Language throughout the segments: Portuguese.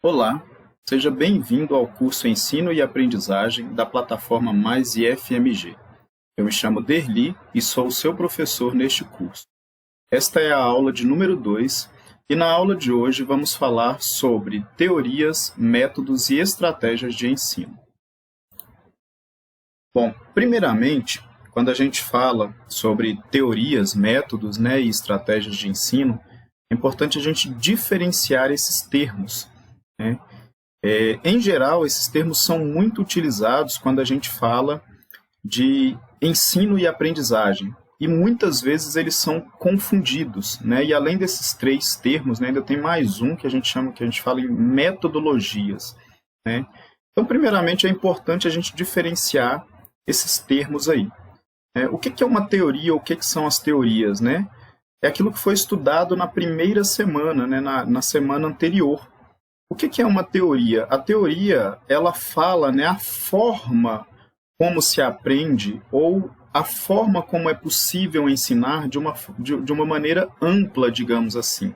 Olá, seja bem-vindo ao curso Ensino e Aprendizagem da plataforma Mais IFMG. Eu me chamo Derli e sou o seu professor neste curso. Esta é a aula de número 2 e na aula de hoje vamos falar sobre teorias, métodos e estratégias de ensino. Bom, primeiramente, quando a gente fala sobre teorias, métodos, e estratégias de ensino, é importante a gente diferenciar esses termos, né? Em geral, esses termos são muito utilizados quando a gente fala de ensino e aprendizagem, e muitas vezes eles são confundidos, né? E além desses três termos, né, ainda tem mais um que a gente fala em metodologias, né? Então, primeiramente, é importante a gente diferenciar esses termos aí. O que é uma teoria, o que são as teorias, né? É aquilo que foi estudado na primeira semana, né, na semana anterior. O que é uma teoria? A teoria, ela fala, né, a forma como se aprende ou a forma como é possível ensinar de uma maneira ampla, digamos assim,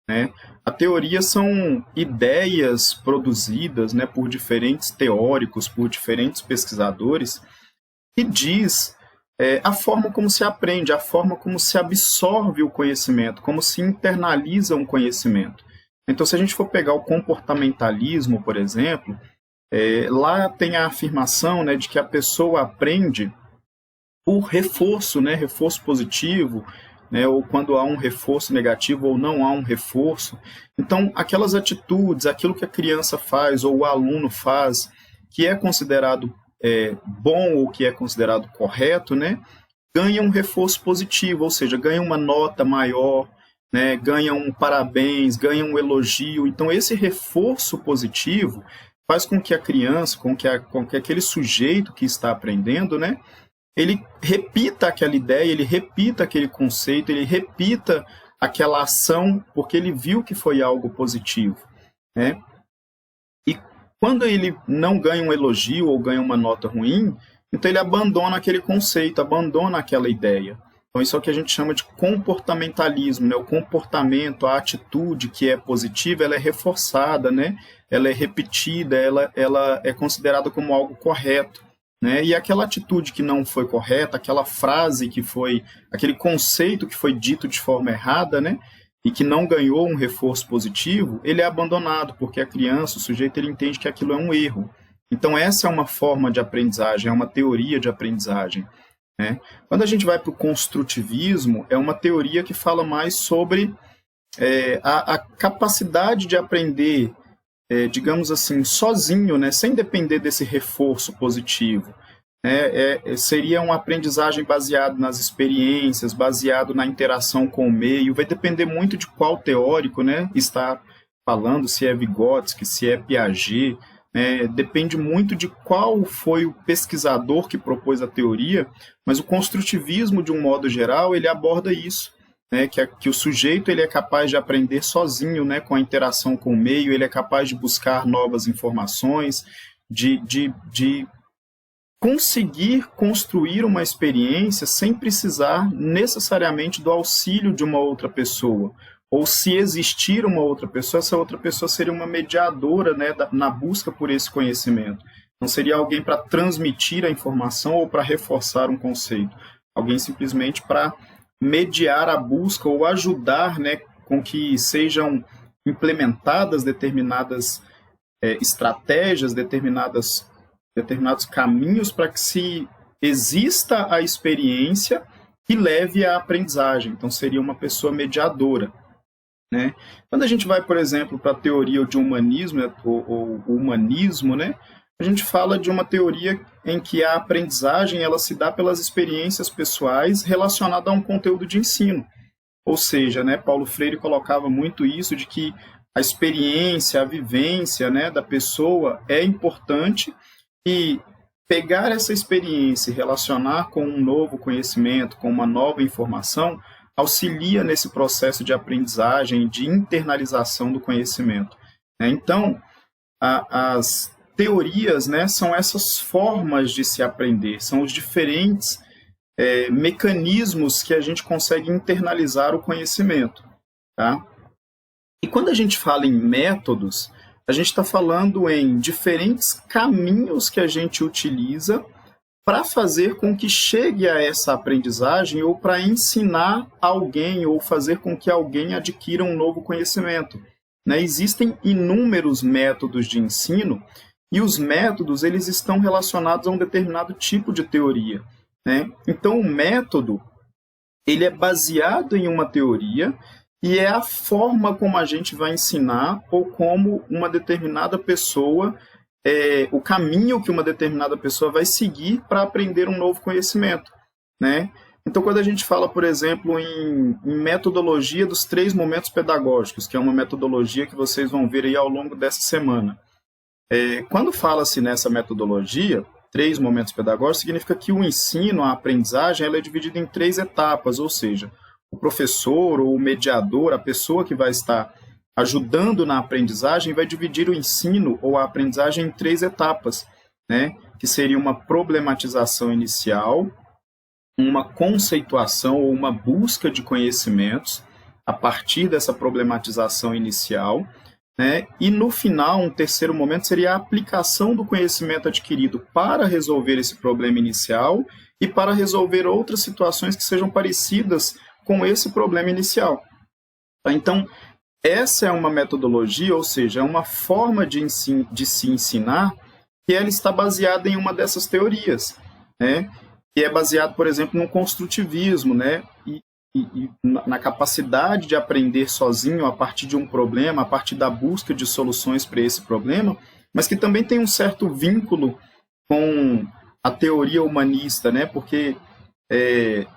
né? A teoria são ideias produzidas, né, por diferentes teóricos, por diferentes pesquisadores, que diz a forma como se aprende, a forma como se absorve o conhecimento, como se internaliza um conhecimento. Então, se a gente for pegar o comportamentalismo, por exemplo, lá tem a afirmação, né, de que a pessoa aprende por reforço, né, reforço positivo, né, ou quando há um reforço negativo ou não há um reforço. Então, aquelas atitudes, aquilo que a criança faz ou o aluno faz, que é considerado bom ou que é considerado correto, né, ganha um reforço positivo, ou seja, ganha uma nota maior, né, ganha um parabéns, ganha um elogio. Então, esse reforço positivo faz com que a criança, com que aquele sujeito que está aprendendo, né, ele repita aquela ideia, ele repita aquele conceito, ele repita aquela ação, porque ele viu que foi algo positivo, né? E quando ele não ganha um elogio ou ganha uma nota ruim, então ele abandona aquele conceito, abandona aquela ideia. Então, isso é o que a gente chama de comportamentalismo, né? O comportamento, a atitude que é positiva, ela é reforçada, né? Ela é repetida, ela é considerada como algo correto, né? E aquela atitude que não foi correta, aquela frase que foi, aquele conceito que foi dito de forma errada, né? E que não ganhou um reforço positivo, ele é abandonado, porque a criança, o sujeito, ele entende que aquilo é um erro. Então, essa é uma forma de aprendizagem, é uma teoria de aprendizagem, né? Quando a gente vai para o construtivismo, é uma teoria que fala mais sobre a capacidade de aprender, digamos assim, sozinho, né, sem depender desse reforço positivo. Seria uma aprendizagem baseada nas experiências, baseado na interação com o meio. Vai depender muito de qual teórico, né, está falando, se é Vygotsky, se é Piaget. Depende muito de qual foi o pesquisador que propôs a teoria, mas o construtivismo, de um modo geral, ele aborda isso, né, que o sujeito ele é capaz de aprender sozinho, né, com a interação com o meio, ele é capaz de buscar novas informações, de conseguir construir uma experiência sem precisar necessariamente do auxílio de uma outra pessoa. Ou se existir uma outra pessoa, essa outra pessoa seria uma mediadora, né, na busca por esse conhecimento. Não seria alguém para transmitir a informação ou para reforçar um conceito. Alguém simplesmente para mediar a busca ou ajudar, né, com que sejam implementadas determinadas estratégias, determinados caminhos para que se exista a experiência que leve à aprendizagem. Então, seria uma pessoa mediadora, né? Quando a gente vai, por exemplo, para a teoria de humanismo, ou humanismo, né, a gente fala de uma teoria em que a aprendizagem ela se dá pelas experiências pessoais relacionadas a um conteúdo de ensino. Ou seja, né, Paulo Freire colocava muito isso de que a experiência, a vivência, né, da pessoa é importante, e pegar essa experiência e relacionar com um novo conhecimento, com uma nova informação, auxilia nesse processo de aprendizagem, de internalização do conhecimento. Então, as teorias, né, são essas formas de se aprender, são os diferentes mecanismos que a gente consegue internalizar o conhecimento, tá? E quando a gente fala em métodos, a gente está falando em diferentes caminhos que a gente utiliza para fazer com que chegue a essa aprendizagem ou para ensinar alguém ou fazer com que alguém adquira um novo conhecimento. Né? Existem inúmeros métodos de ensino e os métodos eles estão relacionados a um determinado tipo de teoria. Né? Então, o método ele é baseado em uma teoria e é a forma como a gente vai ensinar ou como uma determinada pessoa, o caminho que uma determinada pessoa vai seguir para aprender um novo conhecimento. Né? Então, quando a gente fala, por exemplo, em metodologia dos 3 momentos pedagógicos, que é uma metodologia que vocês vão ver aí ao longo dessa semana, quando fala-se nessa metodologia, 3 momentos pedagógicos, significa que o ensino, a aprendizagem, ela é dividida em 3 etapas, ou seja, o professor ou o mediador, a pessoa que vai estar ajudando na aprendizagem, vai dividir o ensino ou a aprendizagem em 3 etapas, né? Que seria uma problematização inicial, uma conceituação ou uma busca de conhecimentos a partir dessa problematização inicial, né? E no final, um terceiro momento seria a aplicação do conhecimento adquirido para resolver esse problema inicial e para resolver outras situações que sejam parecidas com esse problema inicial. Então, essa é uma metodologia, ou seja, é uma forma de se ensinar que ela está baseada em uma dessas teorias, né? Que é baseado, por exemplo, no construtivismo, né? E na capacidade de aprender sozinho a partir de um problema, a partir da busca de soluções para esse problema, mas que também tem um certo vínculo com a teoria humanista, né? Porque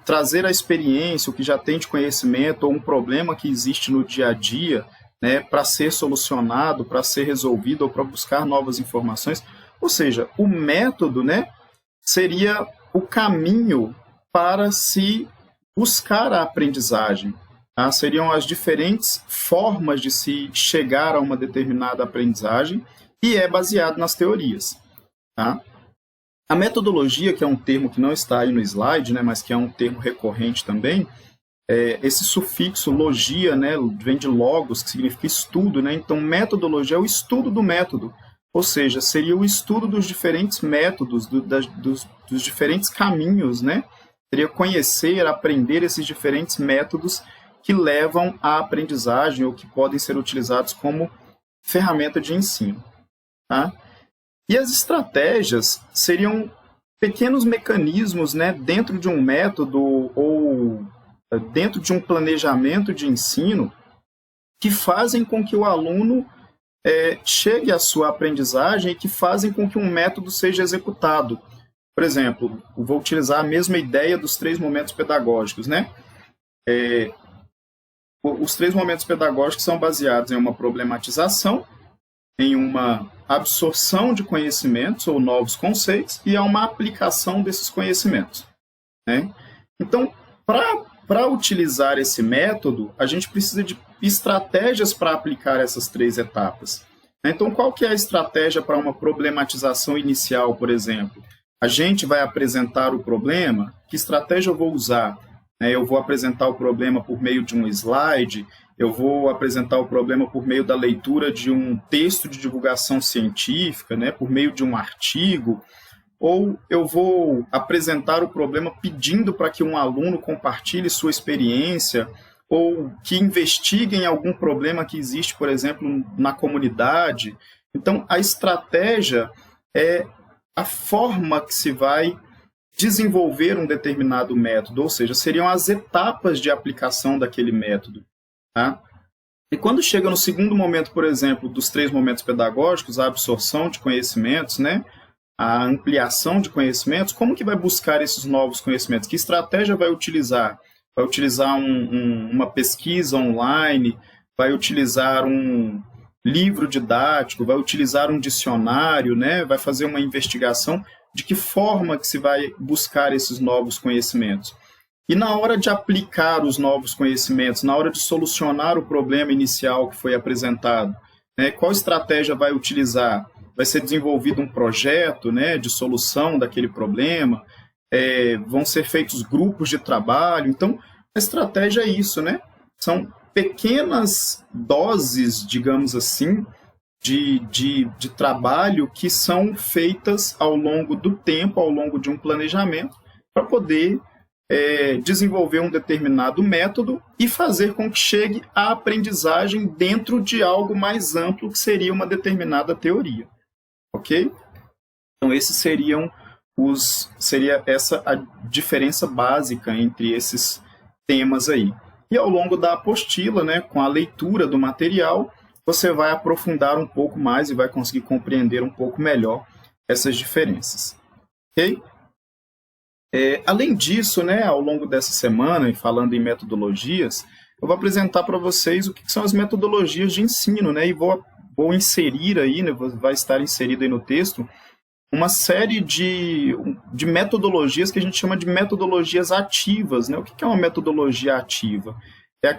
trazer a experiência, o que já tem de conhecimento, ou um problema que existe no dia a dia, né, para ser solucionado, para ser resolvido, ou para buscar novas informações. Ou seja, o método, né, seria o caminho para se buscar a aprendizagem. Tá? Seriam as diferentes formas de se chegar a uma determinada aprendizagem e é baseado nas teorias. Tá? A metodologia, que é um termo que não está aí no slide, né, mas que é um termo recorrente também, esse sufixo logia, né, vem de logos, que significa estudo. Né? Então, metodologia é o estudo do método, ou seja, seria o estudo dos diferentes métodos, dos diferentes caminhos, né? Seria conhecer, aprender esses diferentes métodos que levam à aprendizagem ou que podem ser utilizados como ferramenta de ensino. Tá? E as estratégias seriam pequenos mecanismos, né, dentro de um método ou dentro de um planejamento de ensino que fazem com que o aluno chegue à sua aprendizagem e que fazem com que um método seja executado. Por exemplo, vou utilizar a mesma ideia dos 3 momentos pedagógicos. Né? Os 3 momentos pedagógicos são baseados em uma problematização, em uma absorção de conhecimentos ou novos conceitos e a uma aplicação desses conhecimentos. Né? Então, para utilizar esse método, a gente precisa de estratégias para aplicar essas 3 etapas. Então, qual que é a estratégia para uma problematização inicial, por exemplo? A gente vai apresentar o problema, que estratégia eu vou usar? Eu vou apresentar o problema por meio de um slide, eu vou apresentar o problema por meio da leitura de um texto de divulgação científica, né, por meio de um artigo, ou eu vou apresentar o problema pedindo para que um aluno compartilhe sua experiência, ou que investigue em algum problema que existe, por exemplo, na comunidade. Então, a estratégia é a forma que se vai desenvolver um determinado método, ou seja, seriam as etapas de aplicação daquele método. Tá? E quando chega no segundo momento, por exemplo, dos 3 momentos pedagógicos, a absorção de conhecimentos, né, a ampliação de conhecimentos, como que vai buscar esses novos conhecimentos? Que estratégia vai utilizar? Vai utilizar uma pesquisa online, vai utilizar um livro didático, vai utilizar um dicionário, né? Vai fazer uma investigação de que forma que se vai buscar esses novos conhecimentos. E na hora de aplicar os novos conhecimentos, na hora de solucionar o problema inicial que foi apresentado, né? Qual estratégia vai utilizar? Vai ser desenvolvido um projeto, né, de solução daquele problema, vão ser feitos grupos de trabalho. Então, a estratégia é isso, né? São pequenas doses, digamos assim, de trabalho que são feitas ao longo do tempo, ao longo de um planejamento, para poder desenvolver um determinado método e fazer com que chegue à aprendizagem dentro de algo mais amplo, que seria uma determinada teoria. Ok? Então, seria essa a diferença básica entre esses temas aí. E ao longo da apostila, né, com a leitura do material, você vai aprofundar um pouco mais e vai conseguir compreender um pouco melhor essas diferenças. Ok? Além disso, né, ao longo dessa semana, e falando em metodologias, eu vou apresentar para vocês o que são as metodologias de ensino, né, e vou inserir aí, né, vai estar inserido aí no texto, uma série de metodologias que a gente chama de metodologias ativas, né? O que é uma metodologia ativa?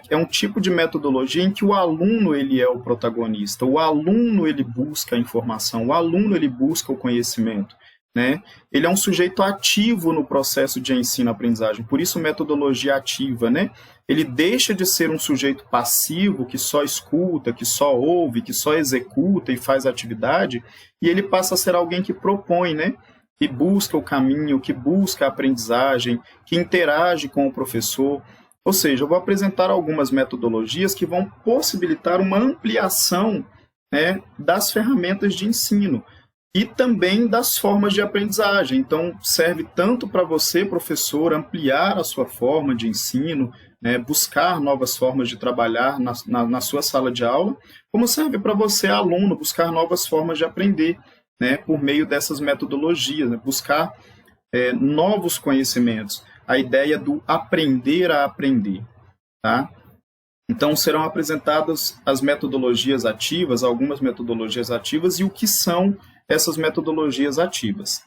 É um tipo de metodologia em que o aluno ele é o protagonista, o aluno ele busca a informação, o aluno ele busca o conhecimento, né? Ele é um sujeito ativo no processo de ensino-aprendizagem, por isso metodologia ativa, né? Ele deixa de ser um sujeito passivo que só escuta, que só ouve, que só executa e faz atividade, e ele passa a ser alguém que propõe, né? Que busca o caminho, que busca a aprendizagem, que interage com o professor. Ou seja, eu vou apresentar algumas metodologias que vão possibilitar uma ampliação, né, das ferramentas de ensino e também das formas de aprendizagem. Então, serve tanto para você, professor, ampliar a sua forma de ensino, né, buscar novas formas de trabalhar na sua sala de aula, como serve para você, aluno, buscar novas formas de aprender, né, por meio dessas metodologias, né, buscar novos conhecimentos. A ideia do aprender a aprender. Tá? Então, serão apresentadas as metodologias ativas, algumas metodologias ativas, e o que são essas metodologias ativas.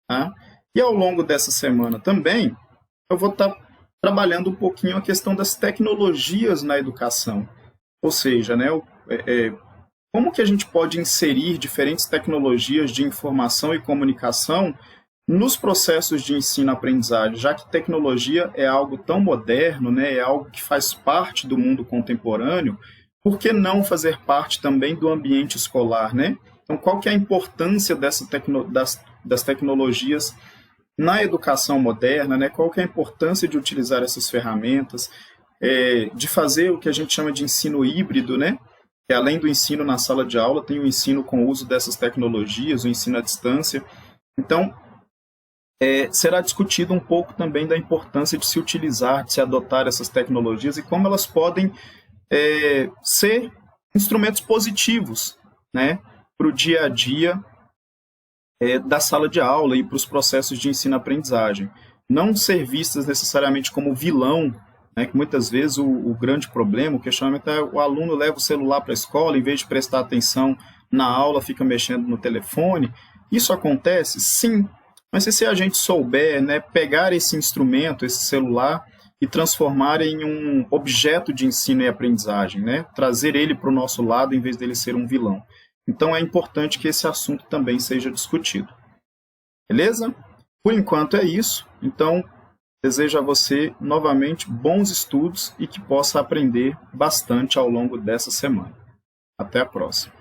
Tá? E ao longo dessa semana também, eu vou estar trabalhando um pouquinho a questão das tecnologias na educação. Ou seja, né, como que a gente pode inserir diferentes tecnologias de informação e comunicação nos processos de ensino-aprendizagem, já que tecnologia é algo tão moderno, né, é algo que faz parte do mundo contemporâneo, por que não fazer parte também do ambiente escolar, né? Então, qual que é a importância das tecnologias na educação moderna, né? Qual que é a importância de utilizar essas ferramentas, de fazer o que a gente chama de ensino híbrido, né? Que além do ensino na sala de aula, tem o ensino com o uso dessas tecnologias, o ensino à distância. Então, será discutido um pouco também da importância de se utilizar, de se adotar essas tecnologias e como elas podem ser instrumentos positivos, né, para o dia a dia da sala de aula e para os processos de ensino-aprendizagem. Não ser vistas necessariamente como vilão, né, que muitas vezes o grande problema, o questionamento é o aluno leva o celular para a escola, em vez de prestar atenção na aula, fica mexendo no telefone. Isso acontece? Sim. Mas se a gente souber, né, pegar esse instrumento, esse celular, e transformar em um objeto de ensino e aprendizagem, né, trazer ele para o nosso lado em vez dele ser um vilão. Então é importante que esse assunto também seja discutido. Beleza? Por enquanto é isso. Então, desejo a você novamente bons estudos e que possa aprender bastante ao longo dessa semana. Até a próxima.